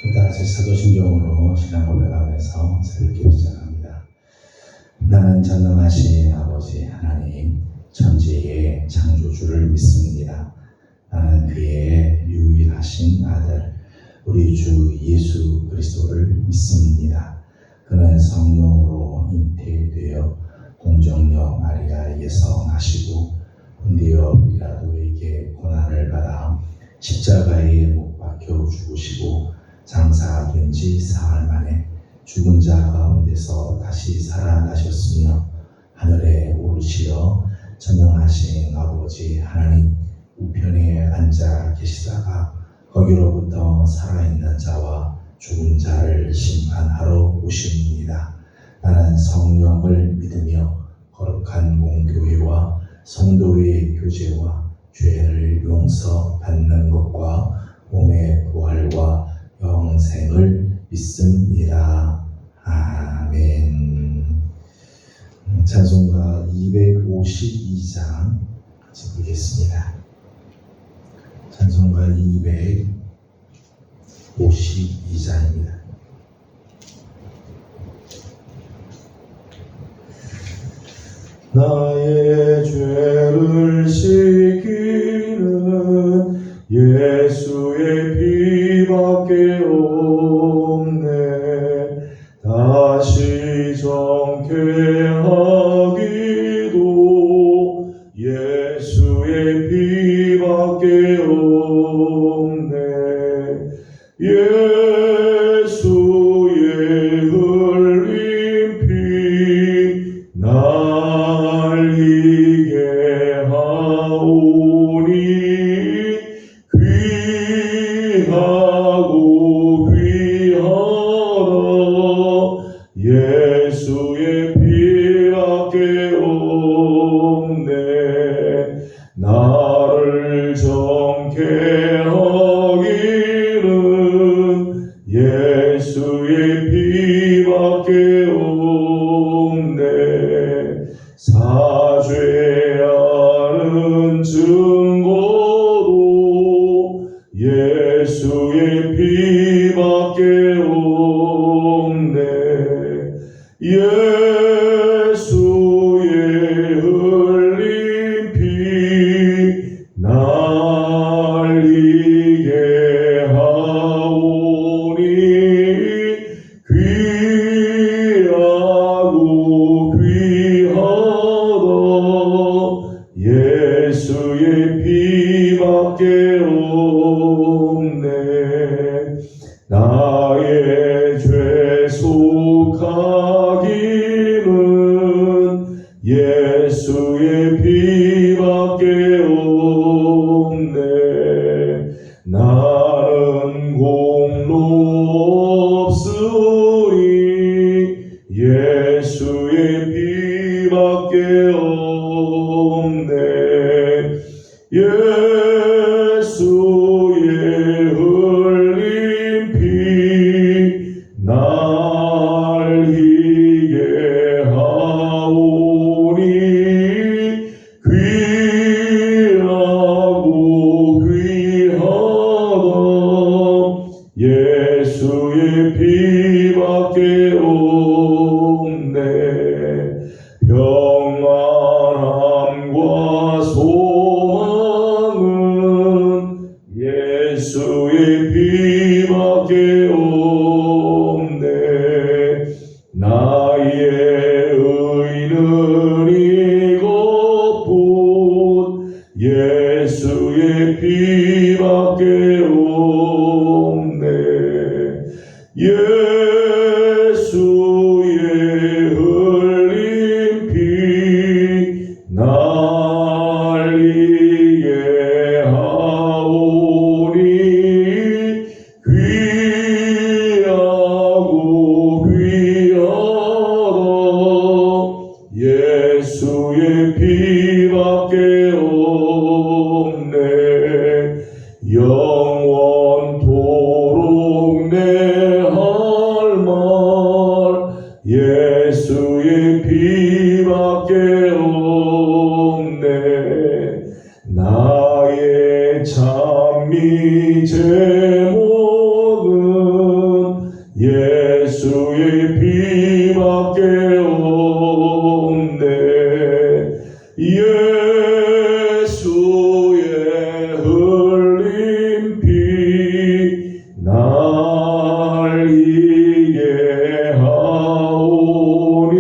다같이 사도신경으로 신앙 고백하면서 새롭게 시작합니다. 나는 전능하신 아버지 하나님 천지의 창조주를 믿습니다. 나는 그의 유일하신 아들 우리 주 예수 그리스도를 믿습니다. 그는 성령으로 잉태되어 동정녀 마리아에게서 나시고 본디오 빌라도에게 고난을 받아 십자가에 못 박혀 죽으시고 장사된 지 사흘 만에 죽은 자 가운데서 다시 살아나셨으며 하늘에 오르시어 전능하신 아버지 하나님 우편에 앉아 계시다가 거기로부터 살아있는 자와 죽은 자를 심판하러 오십니다. 나는 성령을 믿으며 거룩한 공교회와 성도의 교제와 죄를 용서받는 것과 몸의 부활과 영생을 믿습니다. 아멘. 찬송가 252장 같이 보겠습니다. 찬송가 252장입니다. 나의 죄를 씻기는 예수의 피밖에 없네. 다시 정케하기도 예수의 피밖에 없네. 예수의 흘린 피 날 이게 하오니 귀하고 귀하다. 예수의 피밖에 없네. 나를 정케 하기는 예수의 피밖에 없네. 사죄하는 증거도 예수의 피밖에 없네. 예수의 흘린 피 날 이게 하오니 귀하고 귀하다. 예수의 피밖에 없네. 나의 죄 속하기는 예수의 피밖에 없네. 나는 공로 없으니 예수의 피밖에 없네. 예수의 흘린 피 날 이게 하오니 귀하고 귀하다. 예수의 피밖에 없네. 평안함과 소망은 예수의 피밖에 없네. 나의 의는 이것뿐 예수의 피밖에 없네. 예수의 흘린 피 날 이게 하오니 귀하고 귀하다. 예수의 피밖에 없네. 영원토록 내 예수의 피밖에 없네. 예수의 흘린 피 날 이게 하오니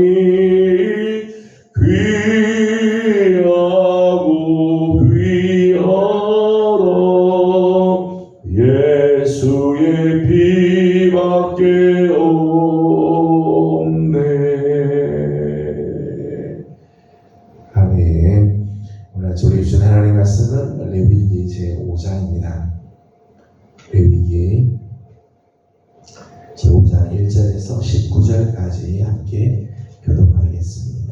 귀하고 귀하다. 예수의 피밖에 없네. 아멘. 오늘 우리 주신 하나님의 말씀은 레위기 제5장입니다. 레위기 제5장 1절에서 19절까지 함께 교독하겠습니다.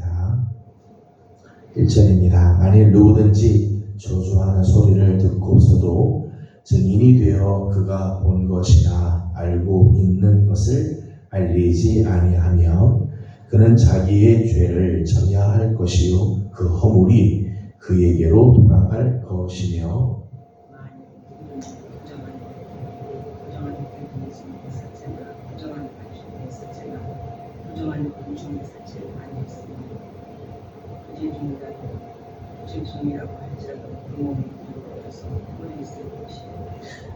1절입니다. 만일 누구든지 저주하는 소리를 듣고서도 증인이 되어 그가 본 것이나 알고 있는 것을 알리지 아니하면 그는 자기의 죄를 져야 할 것이요 그 허물이 그에게로 돌아갈 것이며.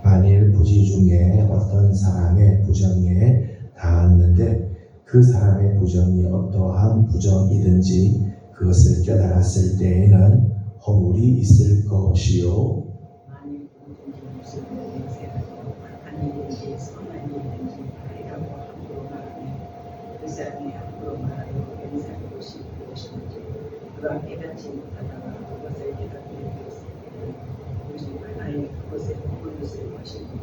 만일 부지 중에 어떤 사람의 부정에 닿았는데 그 사람의 부정이 어떠한 부정이든지 그것을 깨달았을 때에는 허물이 있을 것이요. 만일 누구든지 무슨 냄새하고 악한 일인지 선한 일인지 하리라고 함부로 말하면 그 사람이 함부로 말하여 맹세한 것이 무엇인지 그가 깨닫지 못하다가 그것을 깨닫게 되었으면 오직 하나의 그것에 허물이 있을 것입니다.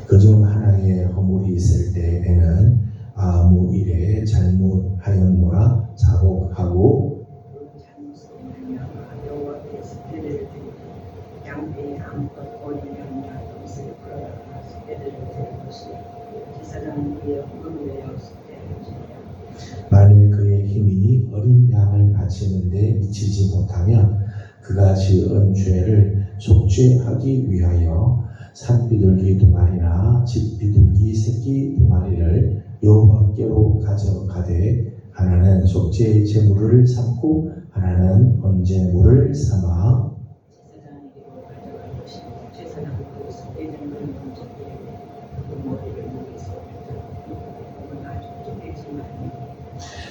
그중 하나의 허물이 있을 때에는 아무 일에 잘못하였노라 자복하고 그런 잘못으로 말미암아 여호와께 숫대를 드리고 양떼의 아무것 어리면이나 동새를 풀어다가 숫대를 드릴 것이요 제사장은 그의 헌금을 내어 숫대할지니라. 만일 그의 힘이 어린 양을 바치는데 미치지 못하면 그가 지은 죄를 속죄하기 위하여 산비둘기 2마리나 집비둘기 새끼 2마리를 여호와께로 가져가되 하나는 속죄의 제물을 삼고 하나는 번제물을 삼아 제사장에게로 가져갈 것이고 제사장은 그 숫대된 것을 던져드리고 그 머리를 목에서 혹은 아주 쪼개지 말며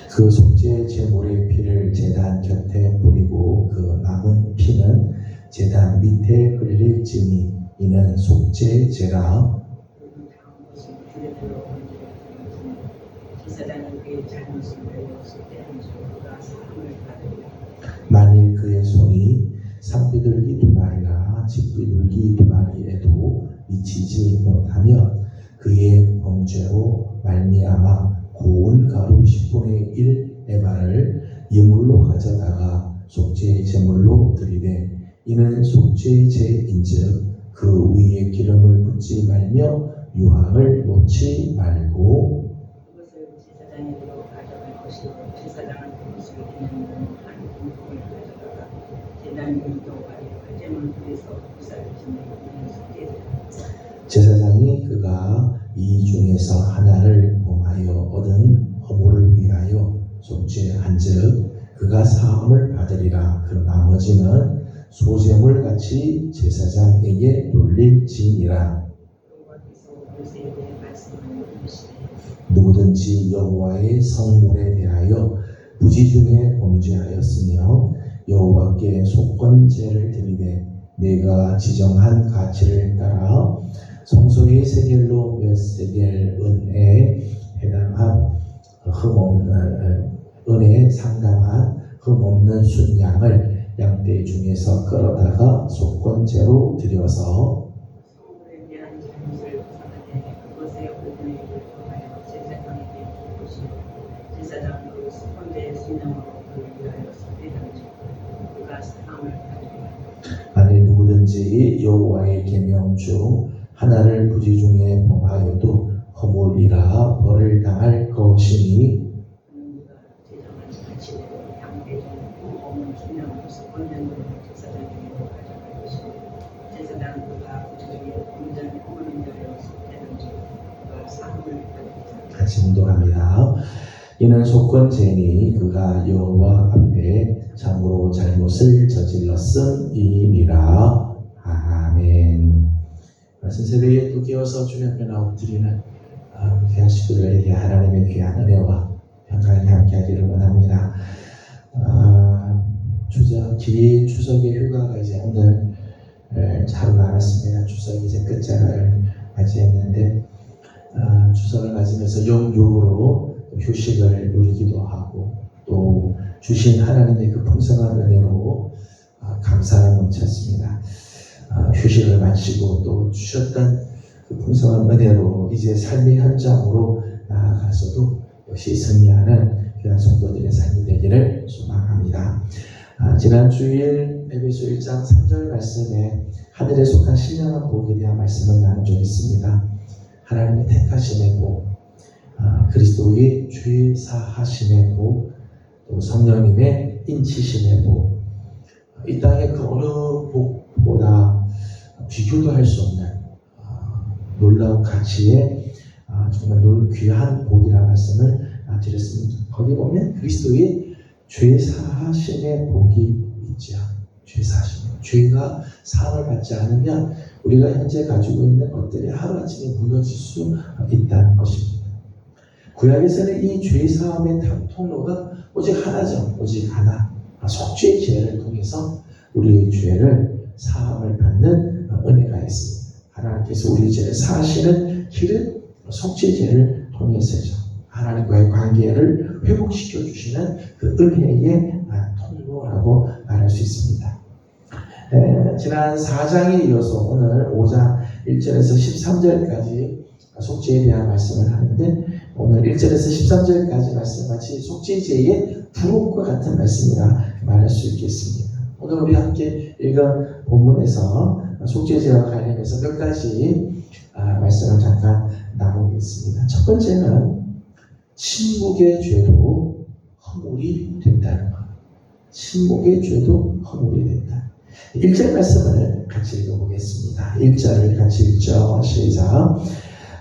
그 속죄 제물의 피를 제단 곁에 뿌리고 그 남은 피는 제단 밑에 흘릴지니 이는 속죄제라. 그는 다음 것을 주례대로 번제를 드렸으니 제사장이 그의 잘못을 외워 숫대한 줄 그가 사함을 받으리라. 만일 그의 손이 산비둘기 2마리나 집비둘기 2마리에도 미치지 못하면 그의 범죄로 말미암아 고운 가루 10분의 1 에바를 예물로 가져다가 속죄 제물로 드리되 이는 속죄 제인즉 그 위에 기름을 붓지 말며 유황을 놓지 말고 그것을 제사장에게로 가져갈 것이고 제사장은 그것을 기념으로 한 공통을 가져다가 제단 인도가에 화제물 위에서 부사를 지내고 이는 속죄제라. 제사장이 그가 이 중에서 하나를 범하여 얻은 허물을 위하여 속죄한즉 그가 사함을 받으리라. 그 나머지는 소제물 같이 제사장에게 돌릴지니라. 여호와께서 모세에게 말씀하여 이르시되 누구든지 여호와의 성물에 대하여 부지 중에 범죄하였으며 여호와께 속건제를 드리되 내가 지정한 가치를 따라 성소의 세겔로 몇 세겔 은에 해당한 은에 상당한 흠없는 순양을 양떼 중에서 끌어다가 속건제로 드려서 성물에 대한 잘못을 부사하되 그것의 오분의 일을 더하여 제사장에게 줄 것이요 제사장은 그 속건제의 순양으로 그를 위하여 섭리한즉 그가 사함을 받으리라. 만일 누구든지 여호와의 계명 중 하나를 부지 중에 범하여도 허물이라 벌을 당할 것이니 그는 네가 제정한 가치대로 양떼 중 없는 순양으로 속건제물을 제사장에게로 가져갈 것이고 제사장은 그가 그 중에 온전히 허물을 위하여 섭리한즉 그가 사함을 받으리라. 같이 봉독합니다. 이는 속건죄니 그가 여호와 앞에 참으로 잘못을 저질렀음이니라. 아멘. 말씀 새벽에 또 깨어서 주님 앞에 나엎드리는 귀한 식구들에게 하나님의 귀한 은혜와 평강이 함께하기를 원합니다. 긴 추석의 휴가가 이제 오늘 하루 남았습니다. 추석이 이제 끝장을 맞이했는데 추석을 맞으면서 영육으로 휴식을 누리기도 하고 또 주신 하나님의 그 풍성한 은혜로 감사가 넘쳤습니다. 휴식을 마치고 또 주셨던 그 풍성한 은혜로 이제 삶의 현장으로 나아가서도 역시 승리하는 귀한 성도들의 삶이 되기를 소망합니다. 지난 주일 에베소 1장 3절 말씀에 하늘에 속한 신령한 복에 대한 말씀을 나눈 적이 있습니다. 하나님의 택하심의 복, 그리스도의 죄 사하심의 복, 또 성령님의 인치심의 복, 이 땅의 그 어느 복보다 비교도 할 수 없는 놀라운 가치의 정말 귀한 복이라는 말씀을 드렸습니다. 거기 보면 그리스도의 죄 사하심의 복이 있죠. 죄 사하심. 죄가 사함을 받지 않으면 우리가 현재 가지고 있는 것들이 하루아침에 무너질 수 있다는 것입니다. 구약에서는 이 죄 사함의 통로가 오직 하나죠. 오직 하나. 속죄의 죄를 통해서 우리의 죄를 사함을 받는 은혜가 있습니다. 하나님께서 우리의 죄를 사하시는 길은 속죄의 죄를 통해서죠. 하나님과의 관계를 회복시켜 주시는 그 은혜의 통로라고 말할 수 있습니다. 지난 4장에 이어서 오늘 5장 1절에서 13절까지 속죄에 대한 말씀을 하는데 오늘 1절에서 13절까지 말씀같이 속죄제의 부록과 같은 말씀이라 말할 수 있겠습니다. 오늘 우리 함께 읽은 본문에서 속죄제와 관련해서 몇 가지 말씀을 잠깐 나누겠습니다. 첫 번째는 침묵의 죄도 허물이 된다는 것. 침묵의 죄도 허물이 된다. 1절 말씀을 같이 읽어보겠습니다. 1절을 같이 읽죠. 시작.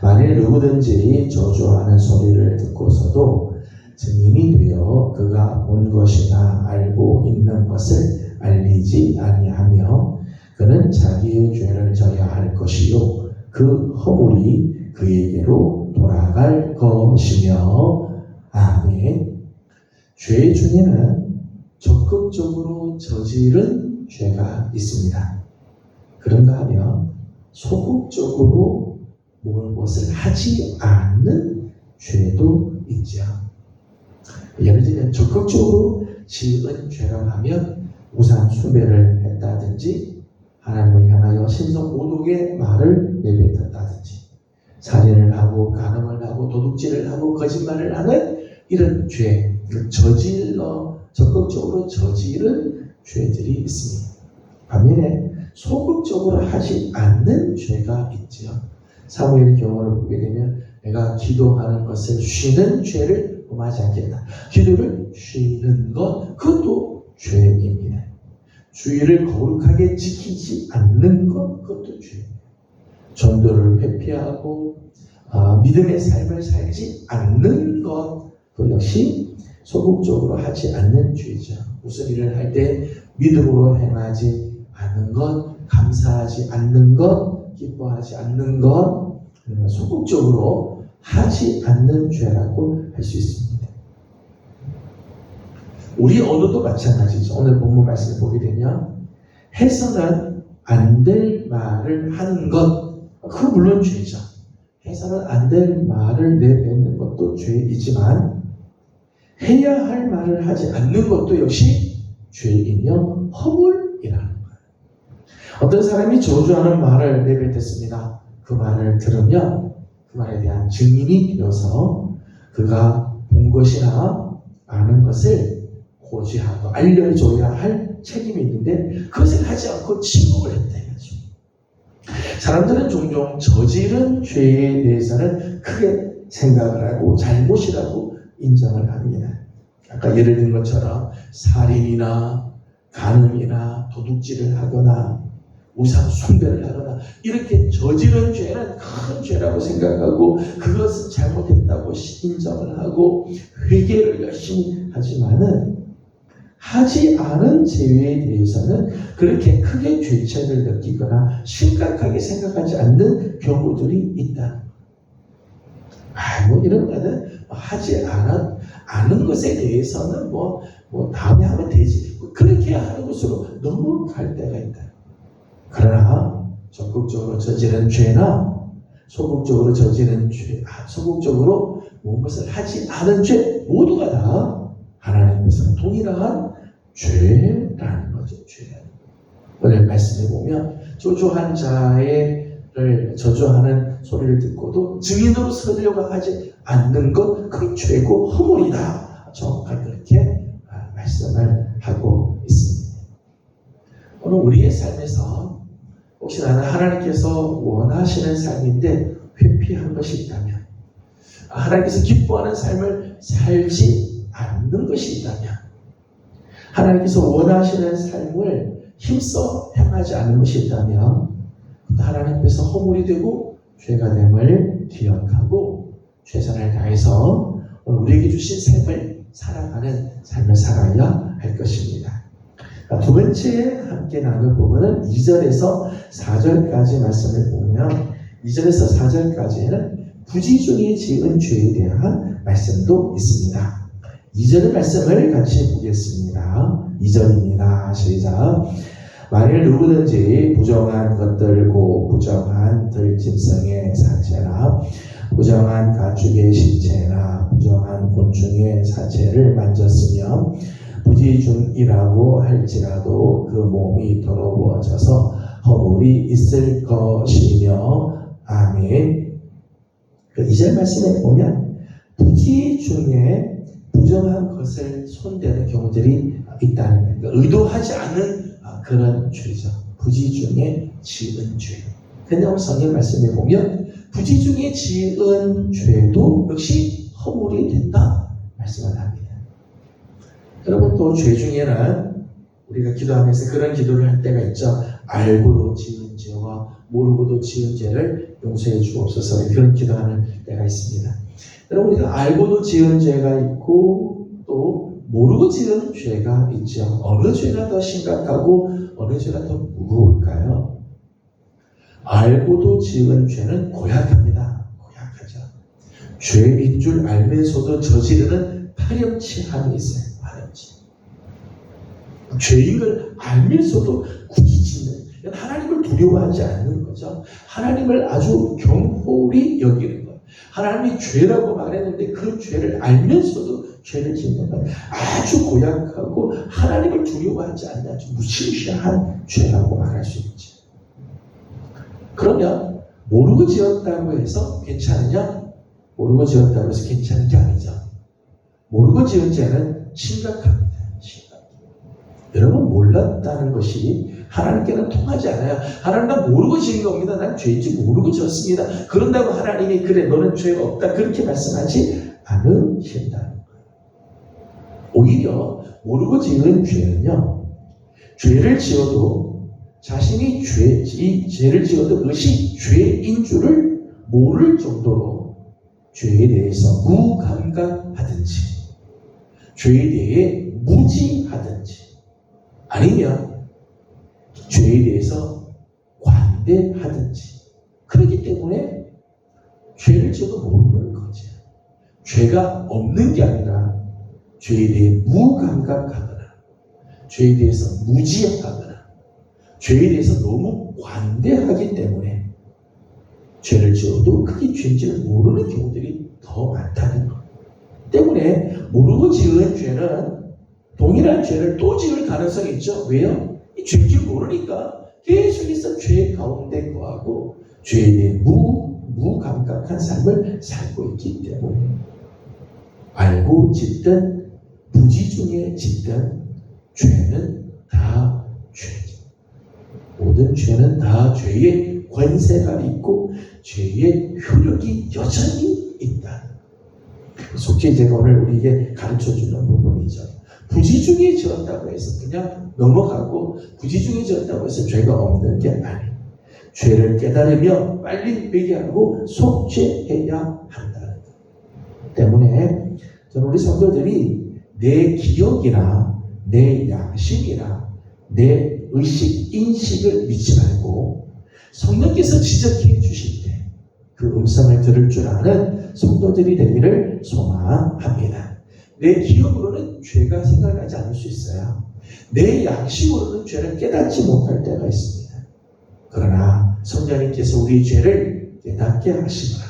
만일 누구든지 저주하는 소리를 듣고서도 증인이 되어 그가 본 것이나 알고 있는 것을 알리지 아니하며 그는 자기의 죄를 져야 할 것이요 그 허물이 그에게로 돌아갈 것이며. 아멘. 죄의 중에는 적극적으로 저지른 죄가 있습니다. 그런가 하면 소극적으로 무엇을 하지 않는 죄도 있죠. 예를 들면 적극적으로 지은 죄라고 하면 우상 숭배를 했다든지 하나님을 향하여 신성 모독의 말을 내뱉었다든지 살인을 하고 간음을 하고 도둑질을 하고 거짓말을 하는 이런 죄, 적극적으로 저지른 죄들이 있습니다. 반면에 소극적으로 하지 않는 죄가 있죠. 사무엘의 경우를 보게 되면 내가 기도하는 것을 쉬는 죄를 범하지 않겠다. 기도를 쉬는 것, 그것도 죄입니다. 주의를 거룩하게 지키지 않는 것, 그것도 죄입니다. 전도를 회피하고 믿음의 삶을 살지 않는 것, 그 역시 소극적으로 하지 않는 죄죠. 무슨 일을 할 때 믿음으로 행하지 않는 것, 감사하지 않는 것, 기뻐하지 않는 것, 소극적으로 하지 않는 죄라고 할 수 있습니다. 우리 언어도 마찬가지죠. 오늘 본문 말씀을 보게 되면 해서는 안 될 말을 하는 것, 그 물론 죄죠. 해서는 안 될 말을 내뱉는 것도 죄이지만 해야 할 말을 하지 않는 것도 역시 죄이며 허물이라는 거예요. 어떤 사람이 저주하는 말을 내뱉었습니다. 그 말을 들으면 그 말에 대한 증인이 되어서 그가 본 것이나 아는 것을 고지하고 알려줘야 할 책임이 있는데 그것을 하지 않고 침묵을 했다 이거죠. 사람들은 종종 저지른 죄에 대해서는 크게 생각을 하고 잘못이라고 인정을 합니다. 아까 예를 든 것처럼 살인이나 간음이나 도둑질을 하거나 우상 숭배를 하거나 이렇게 저지른 죄는 큰 죄라고 생각하고 그것은 잘못했다고 인정을 하고 회개를 열심히 하지만은 하지 않은 죄에 대해서는 그렇게 크게 죄책을 느끼거나 심각하게 생각하지 않는 경우들이 있다. 뭐 이런 거는 하지 않은 것에 대해서는 뭐 다음에 하면 되지. 그렇게 하는 것으로 넘어갈 때가 있다. 그러나 적극적으로 저지른 죄나 소극적으로 저지른 죄, 소극적으로 무엇을 하지 않은 죄 모두가 다 하나님께서 동일한 죄라는 거죠. 죄. 오늘 말씀해 보면 저주한 자를 저주하는 소리를 듣고도 증인으로 서려고 하지 않는 것 그 죄고 허물이다. 정확하게 그렇게 말씀을 하고 있습니다. 오늘 우리의 삶에서 혹시 나는 하나님께서 원하시는 삶인데 회피한 것이 있다면, 하나님께서 기뻐하는 삶을 살지 않는 것이 있다면, 하나님께서 원하시는 삶을 힘써 행하지 않는 것이 있다면 하나님께서 허물이 되고 죄가 됨을 기억하고 최선을 다해서 우리에게 주신 삶을 살아가는 삶을 살아야 할 것입니다. 두 번째 함께 나눌 부분은 2절에서 4절까지 말씀을 보면 2절에서 4절까지는 부지 중에 지은 죄에 대한 말씀도 있습니다. 2절의 말씀을 같이 보겠습니다. 2절입니다. 시작. 만일 누구든지 부정한 것들고 부정한 들짐승의 사체나 부정한 가축의 신체나 부정한 곤충의 사체를 만졌으면 부지중이라고 할지라도 그 몸이 더러워져서 허물이 있을 것이며. 아멘. 그 2절 말씀에 보면 부지중에 부정한 것을 손대는 경우들이 있다는 거예요. 의도하지 않은 그런 죄죠. 부지중에 지은 죄. 근데 오늘 성경 말씀에 보면 부지중에 지은 죄도 역시 허물이 된다 말씀을 합니다. 여러분, 또 죄 중에는 우리가 기도하면서 그런 기도를 할 때가 있죠. 알고도 지은 죄와 모르고도 지은 죄를 용서해 주옵소서. 그런 기도하는 때가 있습니다. 여러분, 우리가 알고도 지은 죄가 있고 또 모르고 지은 죄가 있죠. 어느 죄가 더 심각하고 어느 죄가 더 무거울까요? 알고도 지은 죄는 고약합니다. 고약하죠. 죄인 줄 알면서도 저지르는 파렴치함이 있어요. 파렴치. 죄인 걸 알면서도 굳이 짓는, 하나님을 두려워하지 않는 거죠. 하나님을 아주 경홀히 여기는 거예요. 하나님이 죄라고 말했는데 그 죄를 알면서도 죄를 짓는 건 아주 고약하고 하나님을 두려워하지 않는 아주 무시무시한 죄라고 말할 수 있죠. 그러면 모르고 지었다고 해서 괜찮으냐? 모르고 지었다고 해서 괜찮은 게 아니죠. 모르고 지은 죄는 심각합니다. 여러분, 몰랐다는 것이 하나님께는 통하지 않아요. 하나님, 나 모르고 지은 겁니다. 난 죄인지 모르고 지었습니다. 그런다고 하나님이 그래 너는 죄가 없다 그렇게 말씀하지 않으신다는 거예요. 오히려 모르고 지은 죄는요, 죄를 지어도 자신이 죄를 지어도 그것이 죄인 줄을 모를 정도로 죄에 대해서 무감각하든지 죄에 대해 무지하든지 아니면 죄에 대해서 관대하든지, 그렇기 때문에 죄를 지어도 모르는 거죠. 죄가 없는 게 아니라 죄에 대해 무감각하거나 죄에 대해서 무지하거나 죄에 대해서 너무 관대하기 때문에 죄를 지어도 그게 죄인지를 모르는 경우들이 더 많다는 것 때문에 모르고 지은 죄는 동일한 죄를 또 지을 가능성이 있죠. 왜요? 이 죄인지 모르니까 계속해서 죄 가운데 거하고 죄에 대해 무감각한 삶을 살고 있기 때문에 알고 짓든 부지중에 짓든 죄는 다 죄죠. 모든 죄는 다 죄의 권세가 있고 죄의 효력이 여전히 있다. 속히 제가 오늘 우리에게 가르쳐주는 부분이죠. 부지중에 지었다고 해서 그냥 넘어가고 부지중에 지었다고 해서 죄가 없는 게 아니에요. 죄를 깨달으며 빨리 회개하고 속죄해야 한다는 것 때문에 저는 우리 성도들이 내 기억이나 내 양심이나 내 의식, 인식을 믿지 말고 성령께서 지적해 주실 때 그 음성을 들을 줄 아는 성도들이 되기를 소망합니다. 내 기억으로는 죄가 생각나지 않을 수 있어요. 내 양심으로는 죄를 깨닫지 못할 때가 있습니다. 그러나 성령님께서 우리의 죄를 깨닫게 하시거나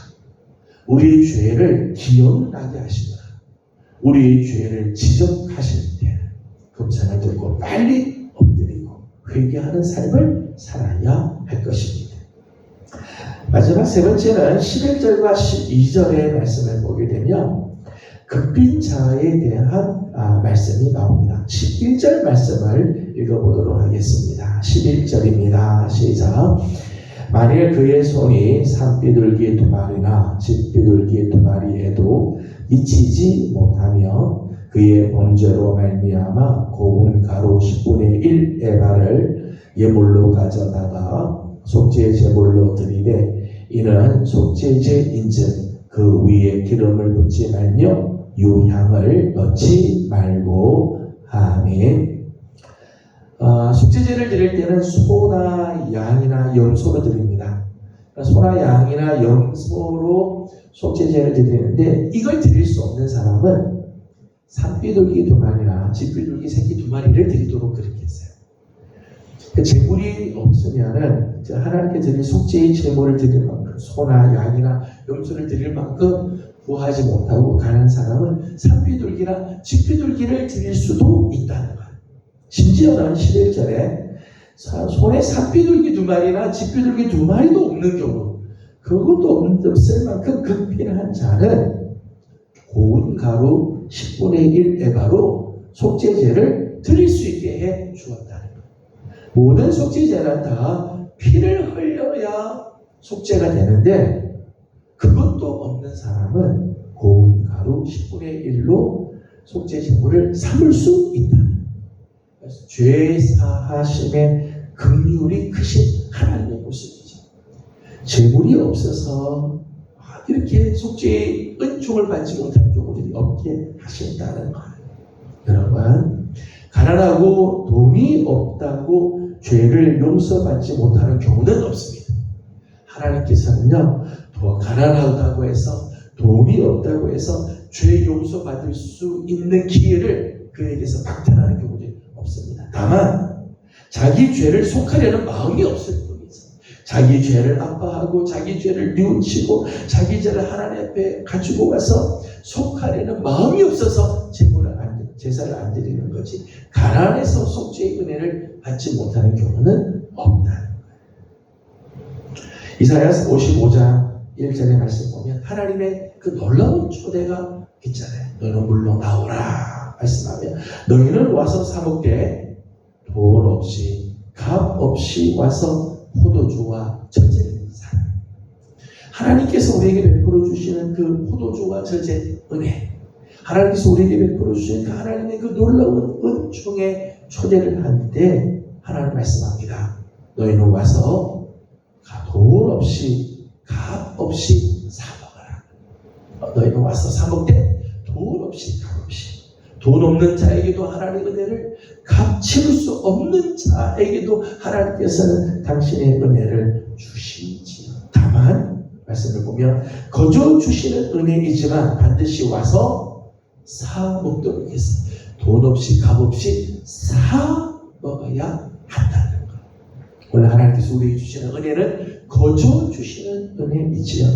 우리의 죄를 기억나게 하시거나 우리의 죄를 지적하실 때 음성을 듣고 빨리 엎드리고 회개하는 삶을 살아야 할 것입니다. 마지막 세 번째는 11절과 12절의 말씀을 보게 되면 극빈 자에 대한 말씀이 나옵니다. 11절 말씀을 읽어보도록 하겠습니다. 11절입니다. 시작. 만일 그의 손이 산비둘기 2마리나 집비둘기 2마리에도 미치지 못하며 그의 범죄로 말미암아 고운 가루 10분의 1 에바를 예물로 가져다가 속죄 제물로 드리되 이는 속죄제인즉 그 위에 기름을 붓지 말며 유향을 넣지 말고 아멘. 속죄제를 드릴 때는 소나 양이나 염소로 드립니다. 소나 양이나 염소로 속죄제를 드리는데 이걸 드릴 수 없는 사람은 산비둘기 2마리나 집비둘기 새끼 2마리를 드리도록 그렇게 했어요. 제물이 없으면은 하나님께 드릴 속죄의 제물을 드릴 만큼 소나 양이나 염소를 드릴 만큼 구하지 못하고 가는 사람은 산비둘기나 집비둘기를 드릴 수도 있다는 거예요. 심지어는 11절에 손에 산비둘기 2마리나 집비둘기 2마리도 없는 경우 그것도 없을 만큼 극빈한 자는 고운 가루 10분의 1 에바로 속죄제를 드릴 수 있게 해 주었다는 거예요. 모든 속죄제는 다 피를 흘려야 속죄가 되는데 그것도 없는 사람은 고운 가루 10분의 1로 속죄 제물을 삼을 수 있다. 그래서 죄 사하심의 긍휼이 크신 하나님의 모습이죠. 제물이 없어서 이렇게 속죄의 은총을 받지 못하는 경우들이 없게 하신다는 거예요. 여러분, 가난하고 돈이 없다고 죄를 용서받지 못하는 경우는 없습니다. 하나님께서는요, 더 가난하다고 해서 돈이 없다고 해서 죄 용서받을 수 있는 기회를 그에게서 박탈하는 경우는 없습니다. 다만 자기 죄를 속하려는 마음이 없을 뿐이죠. 자기 죄를 아파하고 자기 죄를 뉘우치고 자기 죄를 하나님 앞에 가지고 와서 속하려는 마음이 없어서 제사를 안 드리는 거지 가난해서 속죄의 은혜를 받지 못하는 경우는 없다는 거예요. 이사야 55장 1절의 말씀 보면 하나님의 그 놀라운 초대가 있잖아요. 너희는 물로 나오라 말씀하며 너희는 와서 사 먹되 돈 없이 값 없이 와서 포도주와 전제를 사. 하나님께서 우리에게 베풀어 주시는 그 포도주와 전제 은혜, 하나님께서 우리에게 베풀어 주신 그 하나님의 그 놀라운 은총에 초대를 하는데 하나님 말씀합니다. 너희는 와서 돈 없이 값 없이 사 먹어라. 너희는 와서 사 먹되 돈 없이 값 없이. 돈 없는 자에게도 하나님의 은혜를 값칠 수 없는 자에게도 하나님께서는 당신의 은혜를 주시지요. 다만 말씀을 보면 거저 주시는 은혜이지만 반드시 와서 사 먹도록 해서 돈 없이 값 없이 사 먹어야 한다는 것. 오늘 하나님께서 우리에게 주시는 은혜는 거저 주시는 은혜이지요.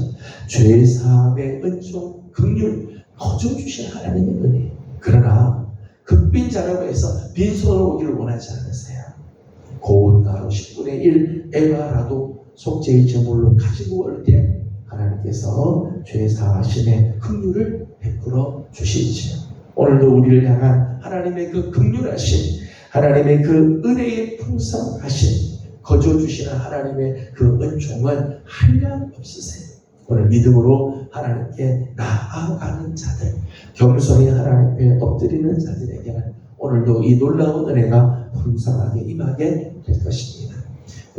죄 사함의 은총, 긍휼 거저 주시는 하나님의 은혜. 그러나 극빈자라고 해서 빈손으로 오기를 원하지 않으세요. 고운 가루 10분의 1 에바라도 속죄의 제물로 가지고 올 때 하나님께서 죄 사하심의 긍휼을 베풀어 주시지요. 오늘도 우리를 향한 하나님의 그 긍휼하심, 하나님의 그 은혜의 풍성하심, 거저 주시는 하나님의 그 은총은 한량 없으세요. 오늘 믿음으로 하나님께 나아가는 자들, 겸손히 하나님 앞에 엎드리는 자들에게는 오늘도 이 놀라운 은혜가 풍성하게 임하게 될 것입니다.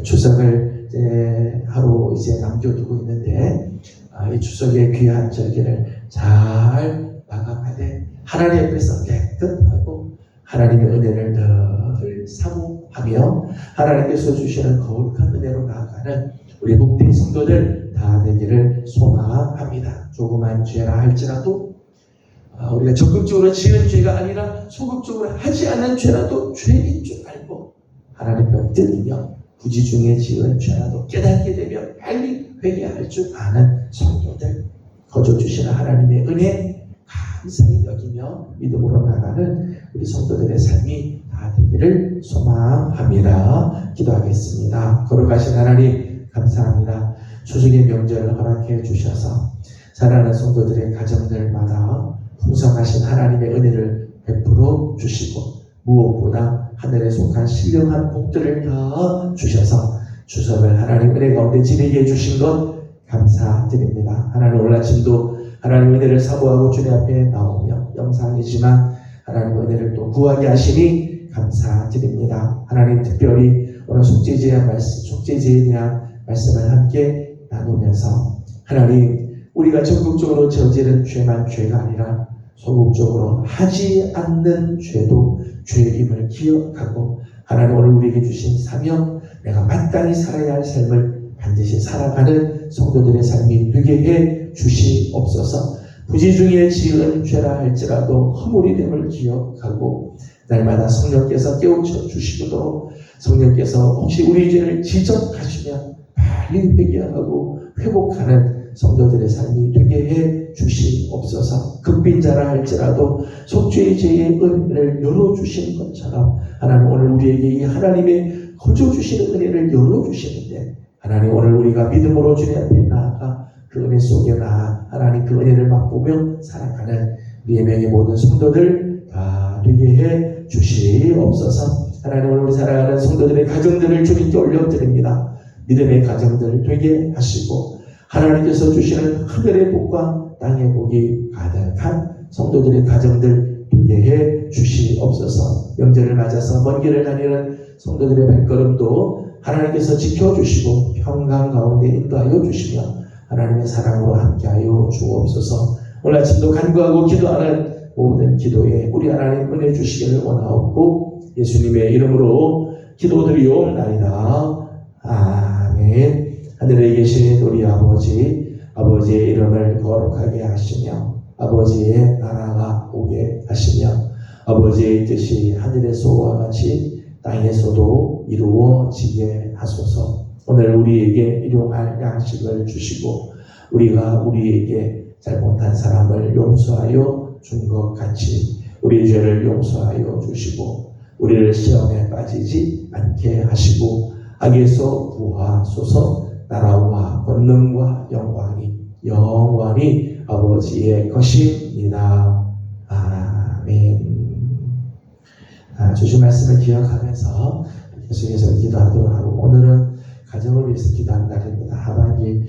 추석을 이제 하루 이제 남겨두고 있는데 이 추석의 귀한 절기를 잘 마감하되 하나님 앞에서 깨끗하고 하나님의 은혜를 늘 사모하며 하나님께서 주시는 거룩한 은혜로 나아가는 우리 복된 성도들 다 되기를 소망합니다. 조그만 죄라 할지라도 우리가 적극적으로 지은 죄가 아니라 소극적으로 하지 않은 죄라도 죄인 줄 알고 하나님 벽들이며 부지 중에 지은 죄라도 깨닫게 되면 빨리 회개할 줄 아는 성도들, 거저 주시는 하나님의 은혜 감사히 여기며 믿음으로 나가는 우리 성도들의 삶이 다 되기를 소망합니다. 기도하겠습니다. 거룩하신 하나님 감사합니다. 추석의 명절을 허락해 주셔서 사랑하는 성도들의 가정들마다 풍성하신 하나님의 은혜를 베풀어 주시고 무엇보다 하늘에 속한 신령한 복들을 다 주셔서 추석을 하나님 은혜 가운데 지내게 해주신 것 감사드립니다. 하나님 오늘 아침도 하나님 은혜를 사모하고 주님 앞에 나오며 영상이지만 하나님 은혜를 또 구하게 하시니 감사드립니다. 하나님 특별히 오늘 속죄제의 말씀, 속죄제에 대한 말씀을 함께 나누면서 하나님 우리가 적극적으로 저지른 죄만 죄가 아니라 소극적으로 하지 않는 죄도 죄임을 기억하고 하나님 오늘 우리에게 주신 사명 내가 마땅히 살아야 할 삶을 반드시 살아가는 성도들의 삶이 되게 해 주시옵소서. 부지 중에 지은 죄라 할지라도 허물이됨을 기억하고 날마다 성령께서 깨우쳐 주시도록 성령께서 혹시 우리 죄를 지적하시면 빨리 회개하고 회복하는 성도들의 삶이 되게 해 주시옵소서. 극빈자라 할지라도 속죄의 죄의 은혜를 열어주시는 것처럼 하나님 오늘 우리에게 이 하나님의 거저 주시는 은혜를 열어주시는데 하나님 오늘 우리가 믿음으로 주님 앞에 나아가 그 은혜 속에 나아 하나님 그 은혜를 맛보며 살아가는 우리의 명의 모든 성도들 다 되게 해 주시옵소서. 하나님 오늘 우리 살아가는 성도들의 가정들을 주님께 올려드립니다. 믿음의 가정들을 되게 하시고 하나님께서 주시는 하늘의 복과 땅의 복이 가득한 성도들의 가정들 되게 해 주시옵소서. 명절을 맞아서 먼 길을 다니는 성도들의 발걸음도 하나님께서 지켜주시고 평강 가운데 인도하여 주시며 하나님의 사랑으로 함께하여 주옵소서. 오늘 아침도 간구하고 기도하는 모든 기도에 우리 하나님 은혜 주시기를 원하옵고 예수님의 이름으로 기도드리옵나이다. 아멘. 하늘에 계신 우리 아버지, 아버지의 이름을 거룩하게 하시며 아버지의 나라가 오게 하시며 아버지의 뜻이 하늘에서와 같이 땅에서도 이루어지게 하소서. 오늘 우리에게 일용할 양식을 주시고 우리가 우리에게 잘못한 사람을 용서하여 준 것 같이 우리 죄를 용서하여 주시고 우리를 시험에 빠지지 않게 하시고 악에서 구하소서. 나라와 권능과 영광이 영원히 아버지의 것입니다. 아멘. 주신 말씀을 기억하면서 계속해서 기도하도록 하고 오늘은 가정을 위해서 기도하는 날입니다. 하반기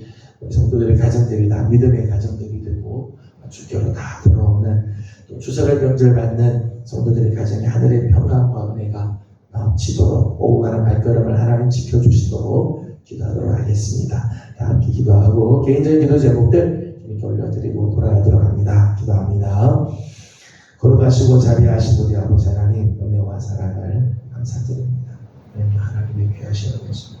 성도들의 가정들이 다 믿음의 가정들이 되고 주교로 다 돌아오는 또 추석을 명절 받는 성도들의 가정에 하늘의 평강과 은혜가 넘치도록 오고 가는 발걸음을 하나님 지켜주시도록 기도하도록 하겠습니다. 다 함께 기도하고 개인적인 기도 제목들 이렇게 올려드리고 돌아가도록 합니다. 기도합니다. 거룩하시고 자비하신 우리 아버지 하나님 은혜와 사랑을 감사드립니다. 하나님의 귀하신 은혜십니다.